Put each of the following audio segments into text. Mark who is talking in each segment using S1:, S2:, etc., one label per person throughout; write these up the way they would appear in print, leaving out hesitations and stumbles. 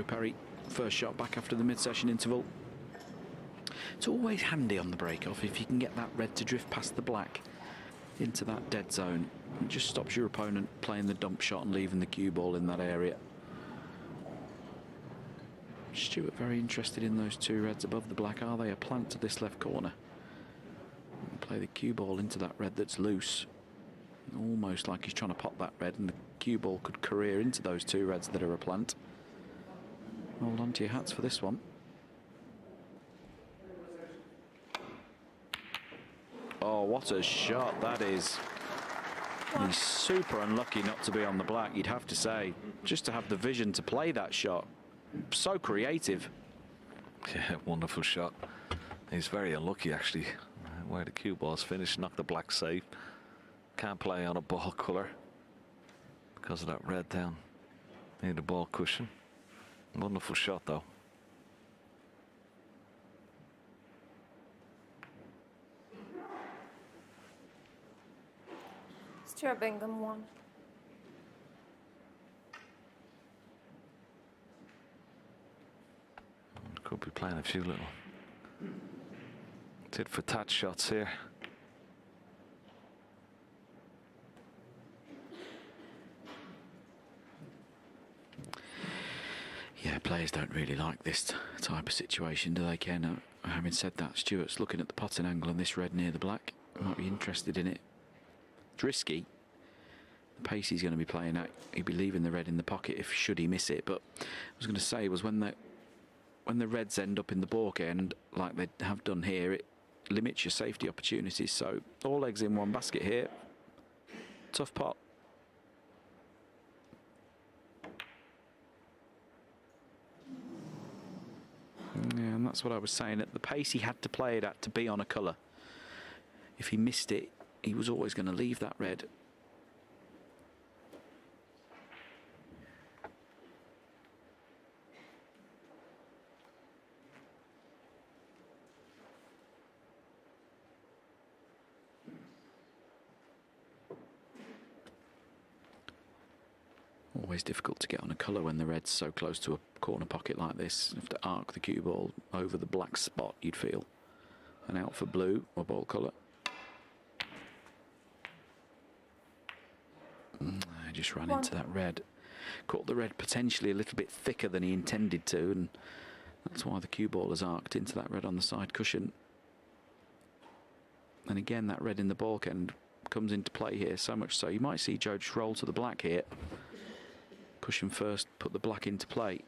S1: Stuart Perry, first shot back after the mid-session interval. It's always handy on the break-off if you can get that red to drift past the black into that dead zone. It just stops your opponent playing the dump shot and leaving the cue ball in that area. Stuart very interested in those two reds above the black. Are they a plant to this left corner? And play the cue ball into that red that's loose. Almost like he's trying to pop that red, and the cue ball could career into those two reds that are a plant. Hold on to your hats for this one. Oh, what a shot that is. He's super unlucky not to be on the black, you'd have to say. Just to have the vision to play that shot. So creative.
S2: Yeah, wonderful shot. He's very unlucky, actually, where the cue ball's finished. Knocked the black safe. Can't play on a ball colour because of that red down near the ball cushion. Wonderful shot, though.
S3: Stuart Bingham 1.
S2: Could be playing a few little tit for tat shots here.
S1: Yeah, players don't really like this type of situation, do they, Ken? Having said that, Stuart's looking at the potting angle on this red near the black. Might be interested in it. It's risky. The pace he's going to be playing at, he'd be leaving the red in the pocket if should he miss it. But I was going to say was when the reds end up in the balk end, like they have done here, it limits your safety opportunities. So all eggs in one basket here. Tough pot. Yeah, and that's what I was saying. At the pace he had to play it at to be on a colour. If he missed it, he was always going to leave that red. Always difficult to get on a colour when the red's so close to a corner pocket like this. You have to arc the cue ball over the black spot, you'd feel. And out for blue or ball colour. I just ran into that red. Caught the red potentially a little bit thicker than he intended to, and that's why the cue ball has arced into that red on the side cushion. And again, that red in the balk end comes into play here, so much so you might see Joe just roll to the black here. Cushion first, put the black into play.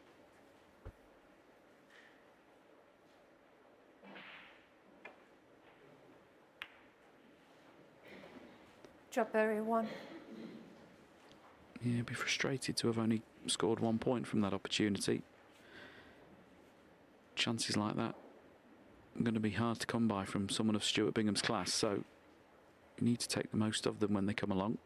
S3: Drop Perry 1.
S1: Yeah, be frustrated to have only scored 1 point from that opportunity. Chances like that are going to be hard to come by from someone of Stuart Bingham's class, so you need to take the most of them when they come along.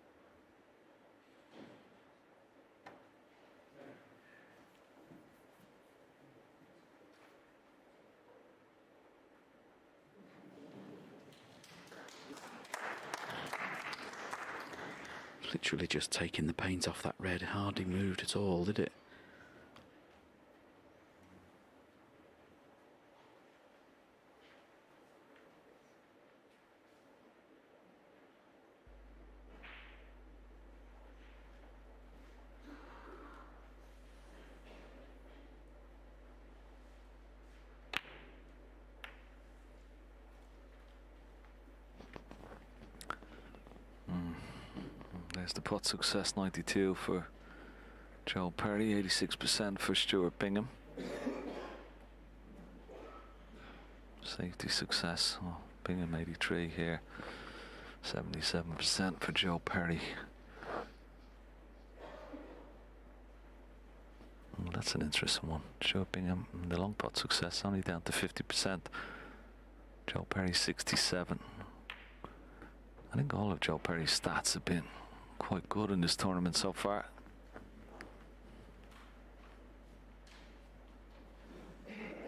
S1: Literally just taking the paint off that red. Hardly moved at all, did it?
S2: There's the putt success, 92 for Joe Perry, 86% for Stuart Bingham. Safety success, oh, Bingham 83 here, 77% for Joe Perry. Oh, that's an interesting one. Stuart Bingham, the long putt success only down to 50%. Joe Perry 67. I think all of Joe Perry's stats have been quite good in this tournament so far.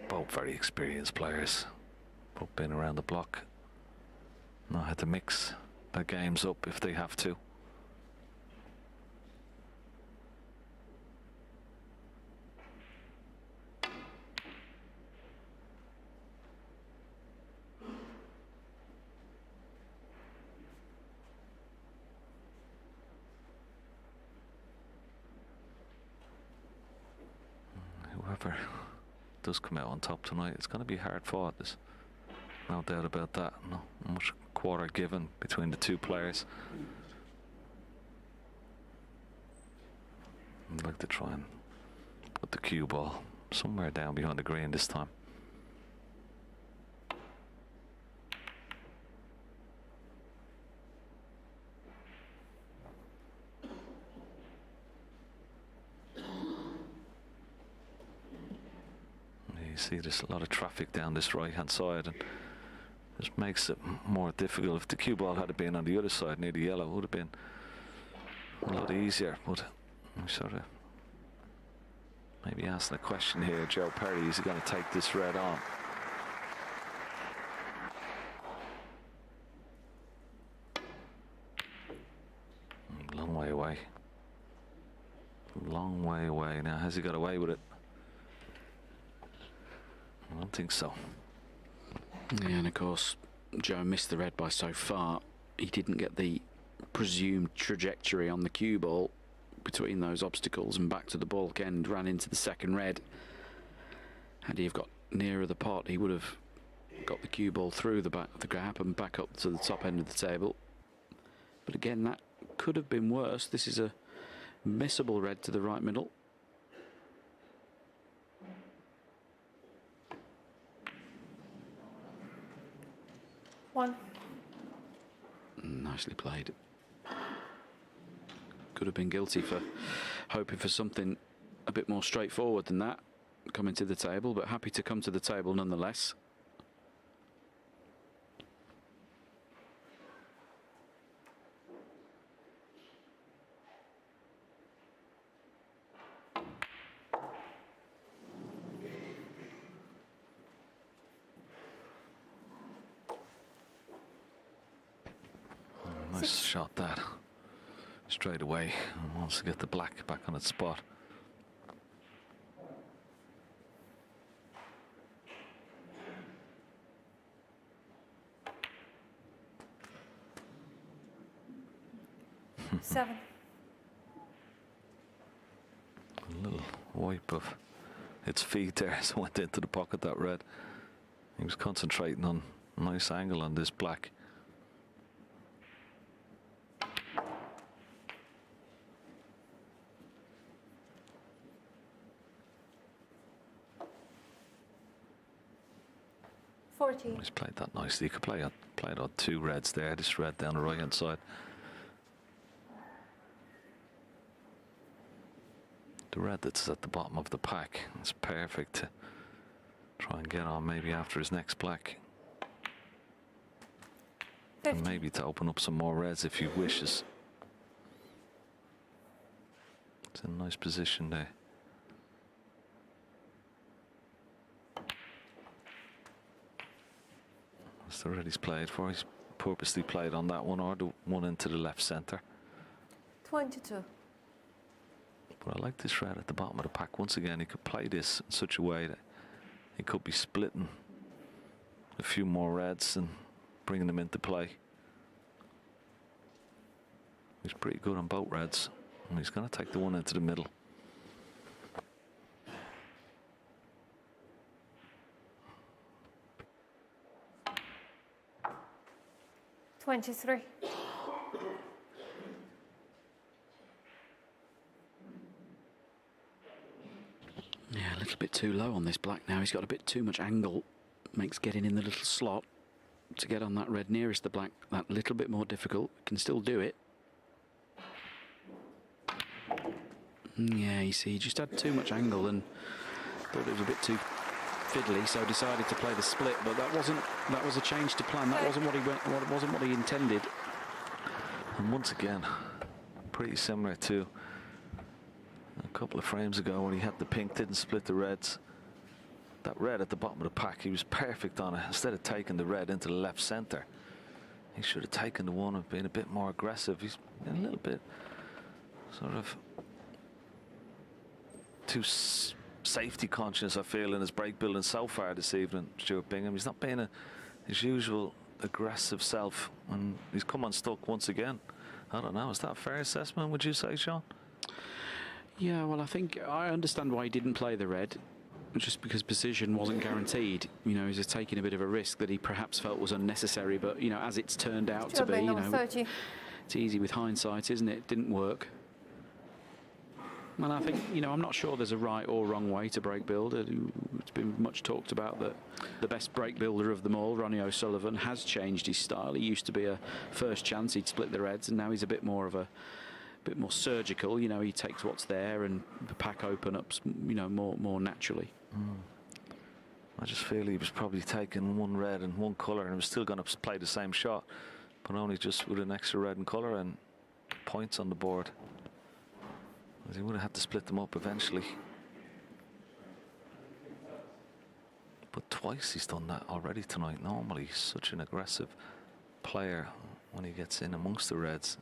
S2: Both very experienced players, both been around the block, know how to mix their games up if they have to. whoever does come out on top tonight, it's going to be hard fought. There's no doubt about that. No much quarter given between the two players. I'd like to try and put the cue ball somewhere down behind the green this time. You see there's a lot of traffic down this right hand side, and just makes it more difficult. If the cue ball had been on the other side near the yellow, it would have been a lot easier. But we sort of maybe asking a question here. Joe Perry, is he going to take this red on? Long way away. Long way away. Now, has he got away with it? I don't think so.
S1: Yeah, and of course, Joe missed the red by so far. He didn't get the presumed trajectory on the cue ball between those obstacles and back to the baulk end, ran into the second red. Had he have got nearer the pot, he would have got the cue ball through the gap and back up to the top end of the table. But again, that could have been worse. This is a missable red to the right middle.
S3: One.
S1: Nicely played. Could have been guilty for hoping for something a bit more straightforward than that coming to the table, but happy to come to the table nonetheless.
S2: Nice shot that. Straight away. And wants to get the black back on its spot.
S3: Seven.
S2: A little wipe of its feet there as it went into the pocket, that red. He was concentrating on a nice angle on this black. He's played that nicely. You could play it on two reds there. This red down the right hand side. The red that's at the bottom of the pack is perfect to try and get on maybe after his next black.
S3: 50.
S2: And maybe to open up some more reds if he wishes. It's in a nice position there. That's the red he's played for. He's purposely played on that one or the one into the left centre.
S3: 22.
S2: But I like this red at the bottom of the pack. Once again, he could play this in such a way that he could be splitting a few more reds and bringing them into play. He's pretty good on both reds. And he's going to take the one into the middle.
S3: $23.
S1: Yeah, a little bit too low on this black now. He's got a bit too much angle. Makes getting in the little slot to get on that red nearest the black that little bit more difficult. Can still do it. Yeah, you see, he just had too much angle and thought it was a bit too fiddly, so decided to play the split. But that was a change to plan. That wasn't what he intended.
S2: And once again, pretty similar to a couple of frames ago when he had the pink, didn't split the reds. That red at the bottom of the pack, he was perfect on it. Instead of taking the red into the left centre, he should have taken the one and been a bit more aggressive. He's been a little bit sort of too safety conscious, I feel, in his break building so far this evening, Stuart Bingham. He's not being his usual aggressive self, and he's come unstuck once again. I don't know, is that a fair assessment, would you say, Sean?
S1: Yeah, well, I think I understand why he didn't play the red. just because precision wasn't guaranteed. You know, he was taking a bit of a risk that he perhaps felt was unnecessary, but, you know, as it's turned out to
S3: Stuart
S1: be, you
S3: Bingham,
S1: know,
S3: 30.
S1: it's easy with hindsight, isn't it? It didn't work. And I think, you know, I'm not sure there's a right or wrong way to break build. It's been much talked about that the best break builder of them all, Ronnie O'Sullivan, has changed his style. He used to be a first chance, he'd split the reds, and now he's a bit more surgical. You know, he takes what's there and the pack open up, you know, more naturally.
S2: I just feel he was probably taking one red and one colour and was still going to play the same shot, but only just with an extra red and colour and points on the board. He would have had to split them up eventually. But twice he's done that already tonight. Normally he's such an aggressive player when he gets in amongst the reds.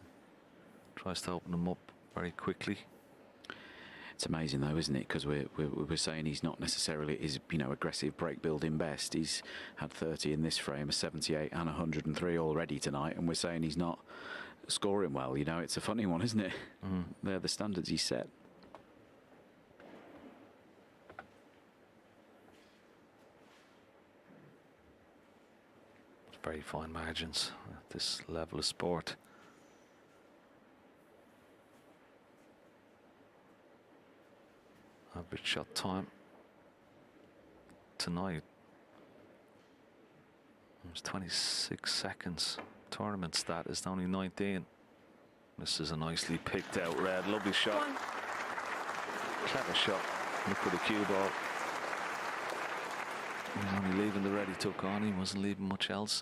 S2: Tries to open them up very quickly.
S1: It's amazing though, isn't it? Because we're saying he's not necessarily his, you know, aggressive break building best. He's had 30 in this frame, a 78 and 103 already tonight, and we're saying he's not scoring well. You know, it's a funny one, isn't it? They're the standards he set.
S2: It's very fine margins at this level of sport. Average shot time tonight it was 26 seconds. Tournament stat is only 19. This is a nicely picked out red. Lovely shot.
S3: One.
S2: Clever shot. Look for the cue ball. He was only leaving the red he took on. He wasn't leaving much else.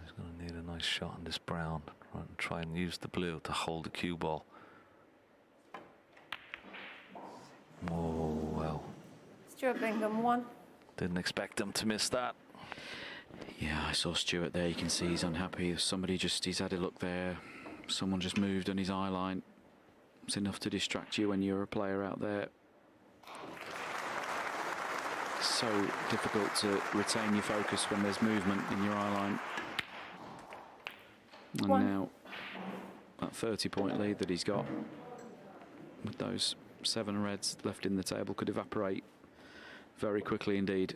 S2: He's going to need a nice shot on this brown. And try and use the blue to hold the cue ball. Oh, well.
S3: Stuart Bingham, 1.
S2: Didn't expect him to miss that.
S1: Yeah, I saw Stuart there. You can see he's unhappy. Somebody he's had a look there. Someone just moved on his eye line. It's enough to distract you when you're a player out there. So difficult to retain your focus when there's movement in your eye line. And now that 30-point lead that he's got with those 7 reds left in the table could evaporate very quickly indeed.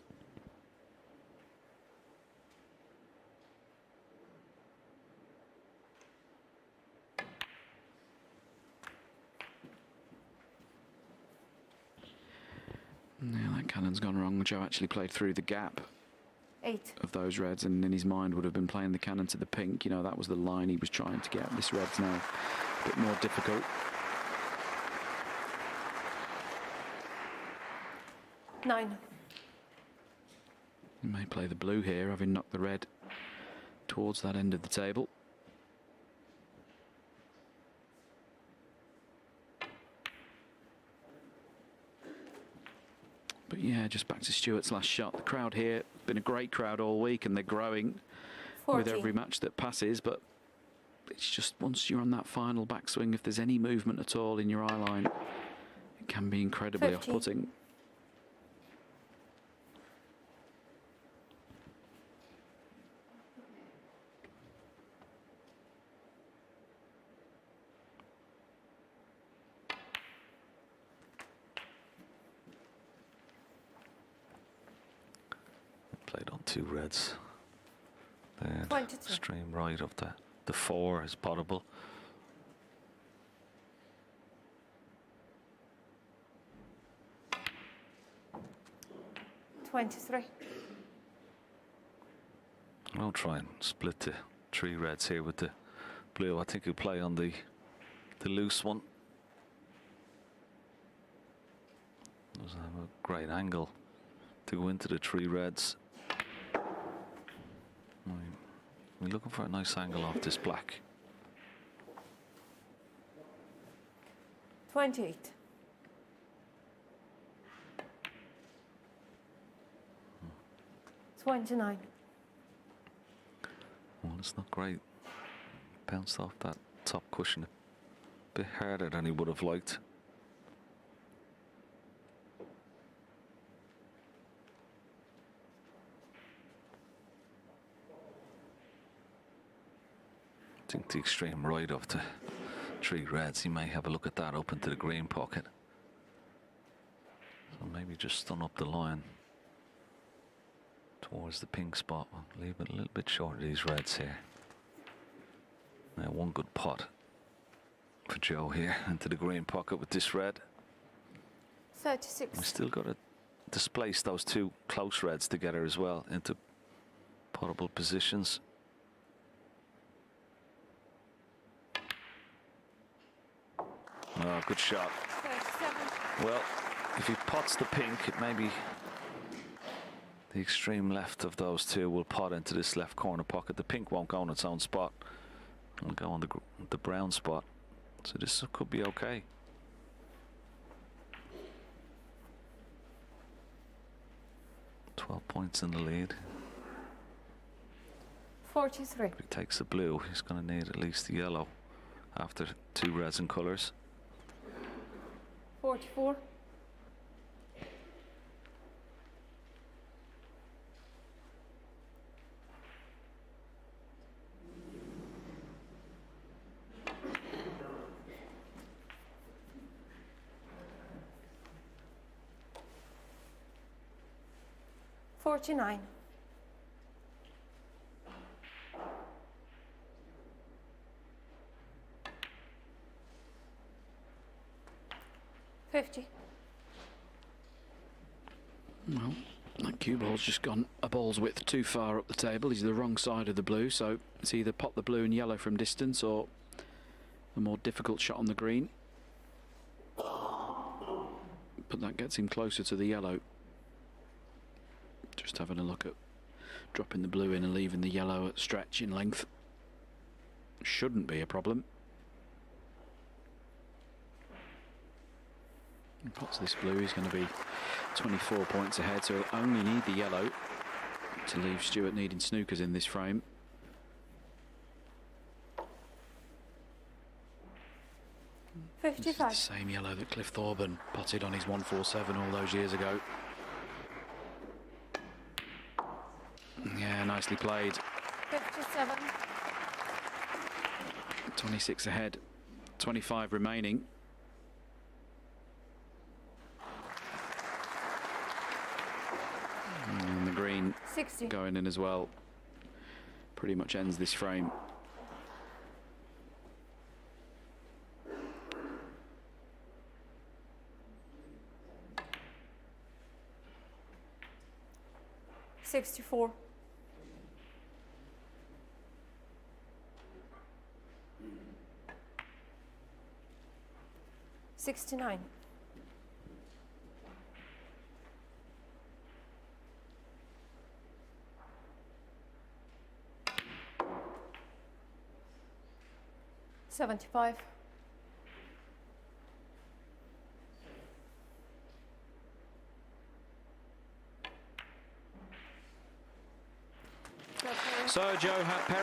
S1: Yeah, that cannon's gone wrong. Joe actually played through the gap
S3: 8.
S1: of those reds, and in his mind would have been playing the cannon to the pink. You know, that was the line he was trying to get. This red's now a bit more difficult.
S3: 9.
S1: He may play the blue here, having knocked the red towards that end of the table. But yeah, just back to Stuart's last shot. The crowd here, been a great crowd all week, and they're growing
S3: 40.
S1: with every match that passes. But it's just once you're on that final backswing, if there's any movement at all in your eye line, it can be incredibly
S3: 50.
S1: off-putting.
S2: Played on 2 reds. There,
S3: 22.
S2: stream right of the 4 is potable.
S3: $23.
S2: I'll try and split the 3 reds here with the blue. I think he'll play on the loose one. Doesn't have a great angle to go into the 3 reds. We're looking for a nice angle off this black.
S3: 28. $29.
S2: Well, it's not great. Bounced off that top cushion a bit harder than he would have liked. I think the extreme right of the 3 reds, he may have a look at that up into the green pocket. So maybe just stun up the line towards the pink spot. We'll leave it a little bit short of these reds here. Now one good pot for Joe here into the green pocket with this red.
S3: 36.
S2: We still got to displace those two close reds together as well into potable positions. Oh, good shot.
S3: 37.
S2: Well, if he pots the pink, it may be the extreme left of those two will pot into this left corner pocket. The pink won't go on its own spot. It'll go on the brown spot. So this could be okay. Points in the lead.
S3: 43.
S2: If he takes the blue, he's going to need at least the yellow after two reds and colours.
S3: 44. 49. 50.
S1: Well, that cue ball's just gone a ball's width too far up the table. He's the wrong side of the blue, so it's either pot the blue and yellow from distance or a more difficult shot on the green. But that gets him closer to the yellow. Just having a look at dropping the blue in and leaving the yellow at stretch in length. Shouldn't be a problem. He pots this blue, he's going to be 24 points ahead, so he'll only need the yellow to leave Stuart needing snookers in this frame. This is the
S3: 55.
S1: same yellow that Cliff Thorburn potted on his 147 all those years ago. Yeah, nicely played.
S3: 57.
S1: 26 ahead, 25 remaining. And the green
S3: 60.
S1: going in as well. Pretty much ends this frame.
S3: $64. 69. 75.
S1: 'So Joe had